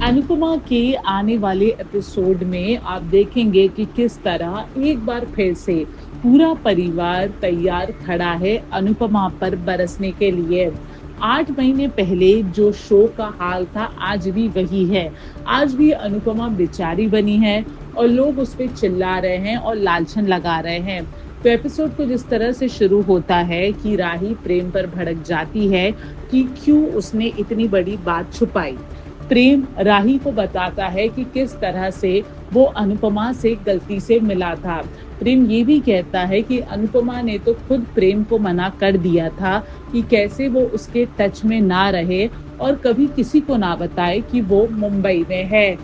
अनुपमा के आने वाले एपिसोड में आप देखेंगे कि किस तरह एक बार फिर से पूरा परिवार तैयार खड़ा है अनुपमा पर बरसने के लिए। 8 महीने पहले जो शो का हाल था आज भी वही है। आज भी अनुपमा बेचारी बनी है और लोग उस पर चिल्ला रहे हैं और लालछन लगा रहे हैं। तो एपिसोड को जिस तरह से शुरू होता है कि राही प्रेम पर भड़क जाती है कि क्यों उसने इतनी बड़ी बात छुपाई। प्रेम राही को बताता है कि किस तरह से वो अनुपमा से गलती से मिला था। प्रेम ये भी कहता है कि अनुपमा ने तो खुद प्रेम को मना कर दिया था कि कैसे वो उसके टच में ना रहे और कभी किसी को ना बताए कि वो मुंबई में है।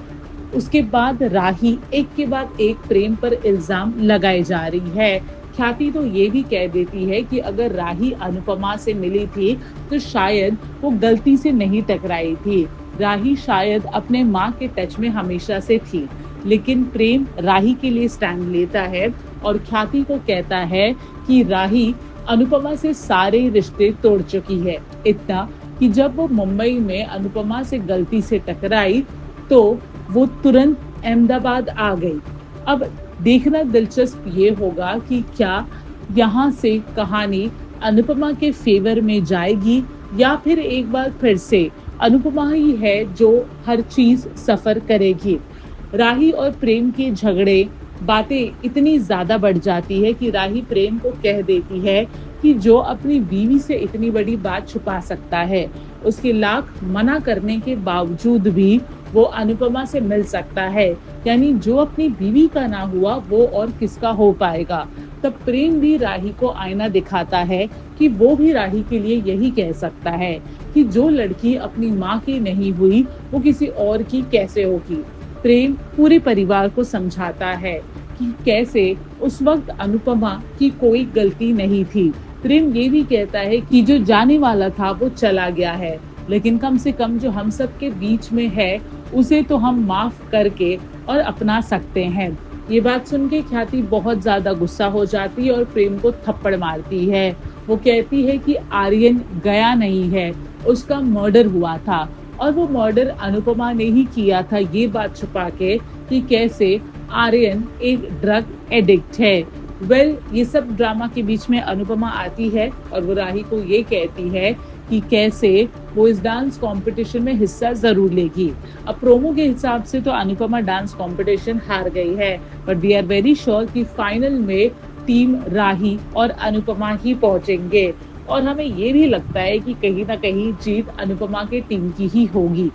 उसके बाद राही एक के बाद एक प्रेम पर इल्जाम लगाए जा रही है। ख्याति तो ये भी कह देती है कि अगर राही अनुपमा से मिली थी तो शायद वो गलती से नहीं टकराई थी। राही शायद अपने माँ के टच में हमेशा से थी, लेकिन प्रेम राही के लिए स्टैंड लेता है और ख्याति को कहता है कि राही अनुपमा से सारे रिश्ते तोड़ चुकी है। इतना कि जब वो मुंबई में अनुपमा से गलती से टकराई तो वो तुरंत अहमदाबाद आ गई। अब देखना दिलचस्प ये होगा कि क्या यहाँ से कहानी अनुपमा के फेवर में जाएगी या फिर एक बार फिर से अनुपमा ही है जो हर चीज सफर करेगी। राही और प्रेम के झगड़े बातें इतनी ज्यादा बढ़ जाती है कि राही प्रेम को कह देती है कि जो अपनी बीवी से इतनी बड़ी बात छुपा सकता है, उसके लाख मना करने के बावजूद भी वो अनुपमा से मिल सकता है। यानी जो अपनी बीवी का ना हुआ वो और किसका हो पाएगा। तब प्रेम भी राही को आईना दिखाता है कि वो भी राही के लिए यही कह सकता है कि जो लड़की अपनी माँ की नहीं हुई वो किसी और की कैसे होगी। प्रेम पूरे परिवार को समझाता है कि कैसे उस वक्त अनुपमा की कोई गलती नहीं थी। प्रेम ये भी कहता है कि जो जाने वाला था वो चला गया है, लेकिन कम से कम जो हम सब के बीच में है उसे तो हम माफ करके और अपना सकते हैं। ये बात सुन के ख्याति बहुत ज्यादा गुस्सा हो जाती है और प्रेम को थप्पड़ मारती है। वो कहती है कि आर्यन गया नहीं है, उसका मर्डर हुआ था और वो मर्डर अनुपमा ने ही किया था, ये बात छुपा के कि कैसे आर्यन एक ड्रग एडिक्ट है। ये सब ड्रामा के बीच में अनुपमा आती है और वो राही को ये कहती है कि कैसे वो इस डांस कंपटीशन में हिस्सा जरूर लेगी। अब प्रोमो के हिसाब से तो अनुपमा डांस कंपटीशन हार गई है, but we are very sure कि फाइनल में टीम राही और अनुपमा ही पहुंचेंगे और हमें ये भी लगता है कि कहीं ना कहीं जीत अनुपमा के टीम की ही होगी।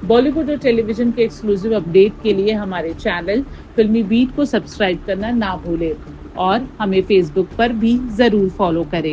बॉलीवुड और टेलीविजन के एक्सक्लूसिव अपडेट के लिए हमारे चैनल फिल्मी बीट को सब्सक्राइब करना ना भूलें और हमें फेसबुक पर भी जरूर फॉलो करें।